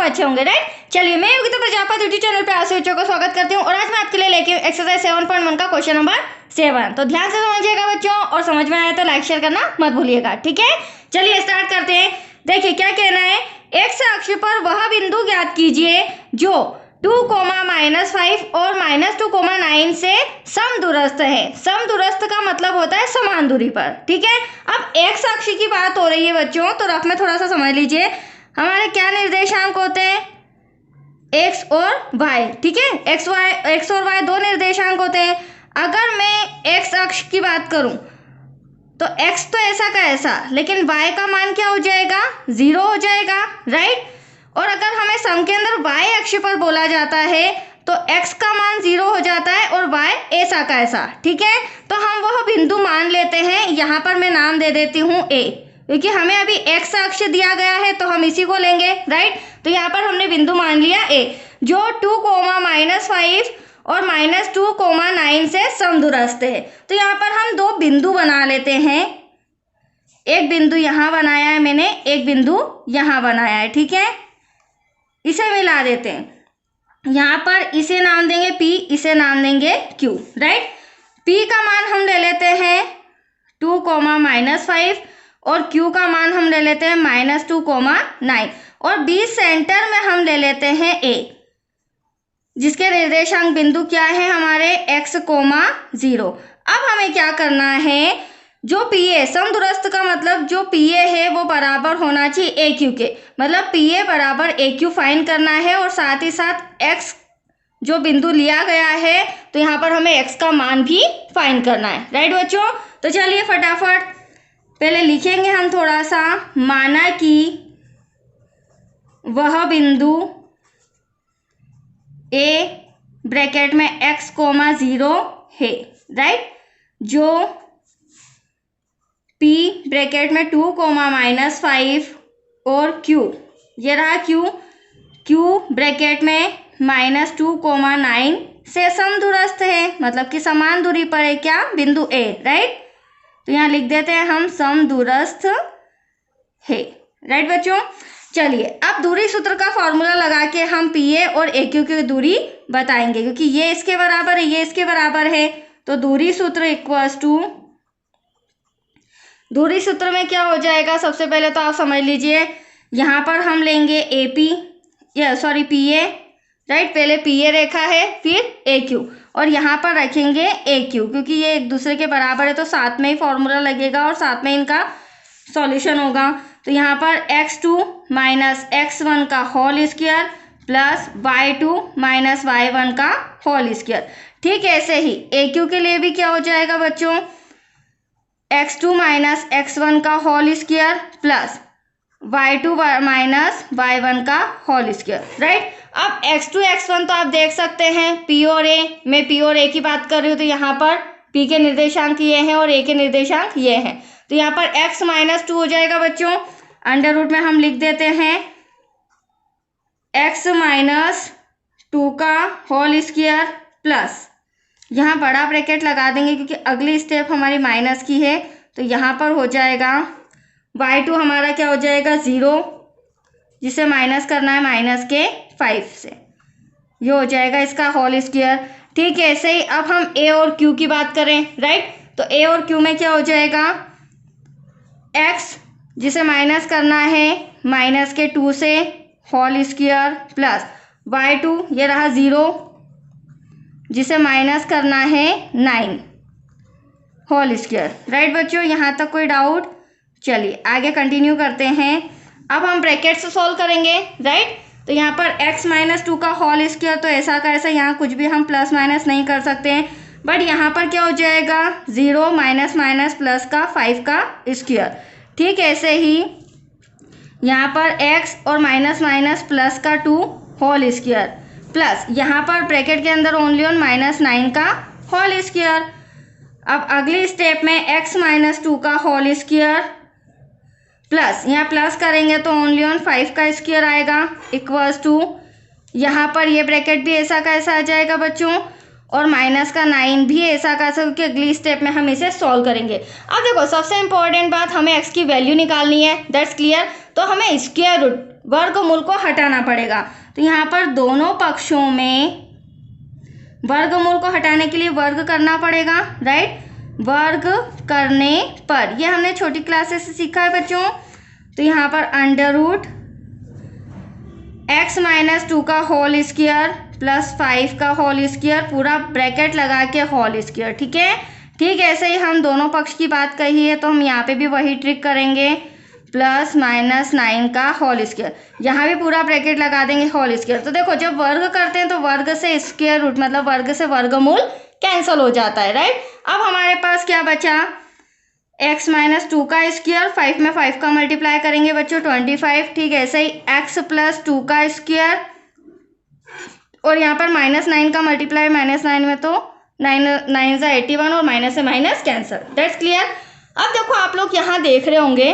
अच्छे होंगे, राइट। चलिए, मैं योगिता प्रजापति यूट्यूब चैनल पे आपसे बच्चों का स्वागत करती हूँ और आज मैं आपके लिए लेके एक्सरसाइज 7.1 का क्वेश्चन नंबर 7। तो ध्यान से समझिएगा बच्चों, और समझ में आया तो लाइक शेयर करना मत भूलिएगा, ठीक है। चलिए स्टार्ट करते हैं। देखिए क्या कहना है, एक्स अक्ष पर वह बिंदु ज्ञात कीजिए जो 2, -5 और -2,9 से समदूरस्थ है। समदूरस्थ का मतलब होता है समान दूरी पर, ठीक है। अब एक्स अक्ष की बात हो रही है बच्चों, तो रफ में थोड़ा सा समझ लीजिए। हमारे क्या निर्देशांक होते हैं, एक्स और वाई, ठीक है। एक्स और वाई दो निर्देशांक होते हैं। अगर मैं एक्स अक्ष की बात करूं तो एक्स तो ऐसा का ऐसा, लेकिन वाई का मान क्या हो जाएगा, 0 हो जाएगा, राइट। और अगर हमें सम के अंदर वाई अक्ष पर बोला जाता है तो एक्स का मान 0 हो जाता है और वाई ऐसा का ऐसा, ठीक है। तो हम वह बिंदु मान लेते हैं, यहाँ पर मैं नाम दे देती हूँ ए, क्योंकि हमें अभी एक्स अक्ष दिया गया है तो हम इसी को लेंगे, राइट। तो यहाँ पर हमने बिंदु मान लिया ए, जो 2, -5 और -2,9 से समदूरस्थ है। तो यहाँ पर हम दो बिंदु बना लेते हैं। एक बिंदु यहाँ बनाया है मैंने, एक बिंदु यहाँ बनाया है, ठीक है। इसे मिला देते हैं। यहाँ पर इसे नाम देंगे P, इसे नाम देंगे Q, राइट। P का मान हम ले लेते हैं 2, -5 और Q का मान हम ले लेते हैं -2,9 और B सेंटर में हम ले लेते हैं A, जिसके निर्देशांक बिंदु क्या है हमारे x, 0। अब हमें क्या करना है, जो PA समदूरस्थ का मतलब जो PA है वो बराबर होना चाहिए AQ के, मतलब PA बराबर AQ फाइंड करना है और साथ ही साथ x जो बिंदु लिया गया है तो यहाँ पर हमें x का मान भी फाइंड करना है, राइट बच्चों। तो चलिए फटाफट पहले लिखेंगे हम थोड़ा सा। माना कि वह बिंदु A ब्रैकेट में x, 0 है, राइट, जो P ब्रैकेट में 2, -5 और Q, ये रहा Q ब्रैकेट में -2,9 से समदूरस्थ है, मतलब कि समान दूरी पर है क्या, बिंदु A, राइट। तो यहाँ लिख देते हैं हम समदूरस्थ है, राइट बच्चों। चलिए अब दूरी सूत्र का फॉर्मूला लगा के हम PA और AQ की दूरी बताएंगे, क्योंकि ये इसके बराबर है, ये इसके बराबर है। तो दूरी सूत्र इक्वल्स टू, दूरी सूत्र में क्या हो जाएगा, सबसे पहले तो आप समझ लीजिए, यहाँ पर हम लेंगे PA, राइट। पहले PA रेखा है, फिर AQ और यहाँ पर रखेंगे AQ, क्योंकि ये एक दूसरे के बराबर है तो साथ में ही फॉर्मूला लगेगा और साथ में इनका सॉल्यूशन होगा। तो यहाँ पर x2 - x1 का whole square plus y2 - y1 का होल स्क्वायर। ठीक ऐसे ही AQ के लिए भी क्या हो जाएगा बच्चों, x2 - x1 का whole square plus y2 - y1 का होल स्क्वायर, राइट। अब x2 x1 तो आप देख सकते हैं P और A, मैं P और A की बात कर रही हूँ, तो यहाँ पर P के निर्देशांक ये हैं और A के निर्देशांक ये हैं। तो यहाँ पर x - 2 हो जाएगा बच्चों, अंडर रूट में हम लिख देते हैं x - 2 का होल स्क्वायर प्लस, यहाँ बड़ा ब्रैकेट लगा देंगे क्योंकि अगली स्टेप हमारी माइनस की है। तो यहाँ पर हो जाएगा y2 हमारा क्या हो जाएगा 0, जिसे माइनस करना है -5 से, ये हो जाएगा इसका होल स्क्वायर। ठीक है, ऐसे ही अब हम A और Q की बात करें, राइट। तो A और Q में क्या हो जाएगा, x जिसे माइनस करना है -2 से होल स्क्वायर प्लस y2, ये रहा 0, जिसे माइनस करना है 9 होल स्क्वायर, राइट बच्चों। यहाँ तक कोई डाउट? चलिए आगे कंटिन्यू करते हैं। अब हम ब्रैकेट से सॉल्व करेंगे, राइट। तो यहाँ पर x - 2 का होल स्क्वायर तो ऐसा का ऐसा, यहाँ कुछ भी हम प्लस माइनस नहीं कर सकते हैं, बट यहाँ पर क्या हो जाएगा 0 - प्लस का 5 का स्क्वायर। ठीक ऐसे ही यहाँ पर x और माइनस प्लस का 2 होल स्क्वायर प्लस यहाँ पर ब्रैकेट के अंदर ओनली ऑन -9 का होल स्क्वायर। अब अगली स्टेप में x - 2 का होल स्क्वायर प्लस, यहाँ प्लस करेंगे तो ओनली ऑन 5 का स्क्वायर आएगा इक्वल्स टू, यहाँ पर ये ब्रैकेट भी ऐसा का ऐसा आ जाएगा बच्चों और माइनस का 9 भी ऐसा का ऐसा, क्योंकि अगली स्टेप में हम इसे सॉल्व करेंगे। अब देखो सबसे इंपॉर्टेंट बात, हमें x की वैल्यू निकालनी है, दैट्स क्लियर। तो हमें स्क्वायर रूट वर्गमूल को हटाना पड़ेगा। तो यहाँ पर दोनों पक्षों में वर्गमूल को हटाने के लिए वर्ग करना पड़ेगा, राइट। वर्ग करने पर, ये हमने छोटी क्लासेस से सीखा है बच्चों। तो यहाँ पर अंडर रूट x माइनस 2 का होल स्क्वायर प्लस 5 का होल स्क्वायर, पूरा ब्रैकेट लगा के होल स्क्वायर, ठीक है। ठीक ऐसे ही हम दोनों पक्ष की बात कही है तो हम यहाँ पे भी वही ट्रिक करेंगे, प्लस माइनस 9 का होल स्क्वायर, यहाँ भी पूरा ब्रैकेट लगा देंगे होल स्क्वायर। तो देखो जब वर्ग करते हैं तो वर्ग से स्क्वायर रूट मतलब वर्ग से वर्गमूल कैंसिल हो जाता है, राइट। अब हमारे पास क्या बचा, x माइनस 2 का स्क्वायर, 5 में 5 का मल्टीप्लाई करेंगे बच्चों 25, ठीक है। ऐसे ही x प्लस 2 का स्क्वायर और यहाँ पर माइनस 9 का मल्टीप्लाई, माइनस 9 में तो 9 ज़ा 81 और माइनस से माइनस कैंसिल, दैट्स क्लियर। अब देखो आप लोग यहाँ देख रहे होंगे,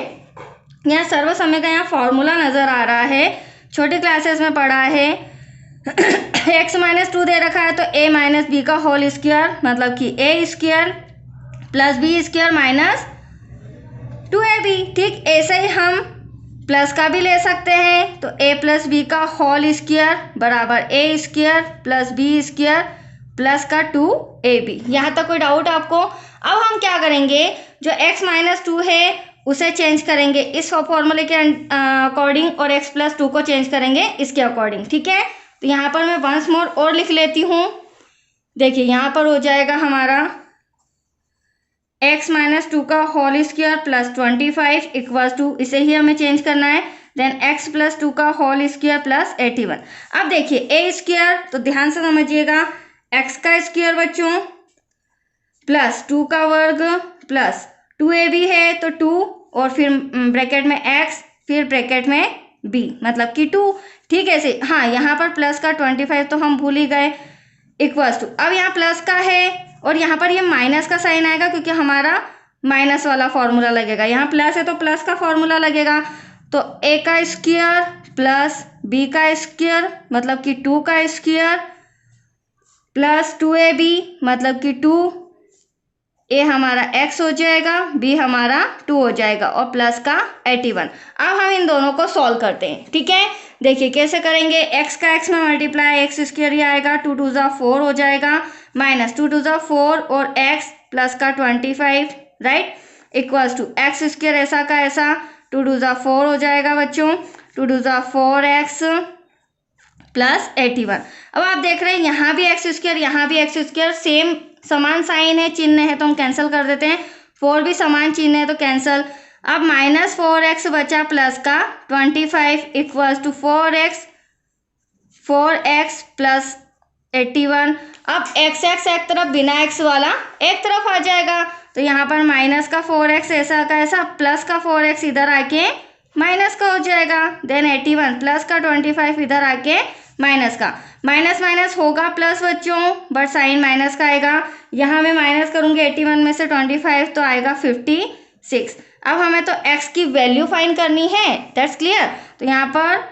यहाँ सर्वसमय का यहाँ फॉर्मूला नज़र आ रहा है, छोटे क्लासेस में पढ़ा है। x माइनस 2 दे रखा है तो a माइनस बी का होल स्क्वायर मतलब कि a square plus B square minus 2ab, ठीक। ऐसे ही हम प्लस का भी ले सकते हैं, तो a प्लस बी का होल स्क्वायर बराबर a square plus B square plus का 2ab। यहाँ तक कोई डाउट आपको? अब हम क्या करेंगे, जो x माइनस 2 है उसे चेंज करेंगे इस फॉर्मूले के अकॉर्डिंग और x प्लस 2 को चेंज करेंगे इसके अकॉर्डिंग, ठीक है। तो यहाँ पर मैं वंस मोर और लिख लेती हूँ। देखिए यहाँ पर हो जाएगा हमारा x माइनस 2 का whole square plus 25 equals to, इसे ही हमें चेंज करना है, देन x प्लस 2 का होल स्क्वायर प्लस 81। अब देखिए a स्क्वायर, तो ध्यान से समझिएगा, x का स्क्वायर बच्चों प्लस 2 का वर्ग प्लस 2ab है तो 2 और फिर ब्रैकेट में x फिर ब्रैकेट में b मतलब कि 2, ठीक है। से हाँ यहाँ पर प्लस का 25 तो हम भूल ही गए इक्वल्स टू, अब यहाँ प्लस का है और यहाँ पर ये माइनस का साइन आएगा क्योंकि हमारा माइनस वाला फॉर्मूला लगेगा, यहाँ प्लस है तो प्लस का फॉर्मूला लगेगा। तो a का स्क्वायर प्लस b का स्क्वायर मतलब कि 2 का स्क्वायर प्लस 2ab मतलब कि 2, a हमारा x हो जाएगा, b हमारा 2 हो जाएगा और प्लस का 81। अब हम इन दोनों को सॉल्व करते हैं, ठीक है। देखिए कैसे करेंगे, x का x में मल्टीप्लाई x स्क्वायर ही आएगा, 2 2 ज़ा 4 हो जाएगा माइनस 2 2 ज़ा 4 और x प्लस का 25, right, equals to x square ऐसा का ऐसा 2 2 ज़ा 4 हो जाएगा बच्चों, 2 2 ज़ा 4x प्लस 81। अब आप देख रहे हैं यहाँ भी x स्क्वायर यहाँ भी x स्क्वायर, सेम समान साइन है, चिन्ह है तो हम कैंसिल कर देते हैं, 4 भी समान चिन्ह है तो कैंसिल। अब माइनस 4x बचा प्लस का 25 इक्वल्स टू 4x प्लस 81। अब x एक तरफ बिना x वाला एक तरफ आ जाएगा, तो यहाँ पर माइनस का 4x ऐसा का ऐसा प्लस का 4x इधर आके माइनस का हो जाएगा, देन 81 प्लस का 25 इधर आके माइनस का, माइनस माइनस होगा प्लस बच्चों बट साइन माइनस का आएगा। यहाँ मैं माइनस करूँगी 81 में से 25 तो आएगा 56। अब हमें तो x की वैल्यू फाइंड करनी है, दैट्स क्लियर। तो यहाँ पर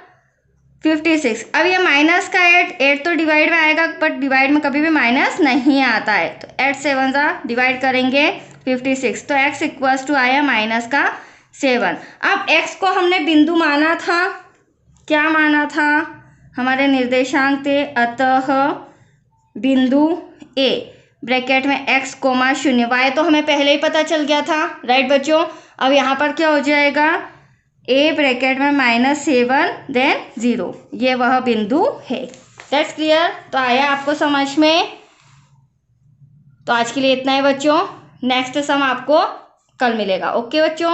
56, अब ये माइनस का 8 तो डिवाइड में आएगा बट डिवाइड में कभी भी माइनस नहीं आता है, तो 8 7 ज़ा डिवाइड करेंगे 56, तो x इक्वल्स टू आया माइनस का 7। अब x को हमने बिंदु माना था, क्या माना था, हमारे निर्देशांक थे, अतः बिंदु a ब्रैकेट में x कोमा 0, y तो हमें पहले ही पता चल गया था, राइट बच्चों। अब यहाँ पर क्या हो जाएगा, a ब्रैकेट में -7 देन 0, ये वह बिंदु है, दैट्स क्लियर। तो आया आपको समझ में? तो आज के लिए इतना ही बच्चों, नेक्स्ट सम आपको कल मिलेगा, ओके बच्चों।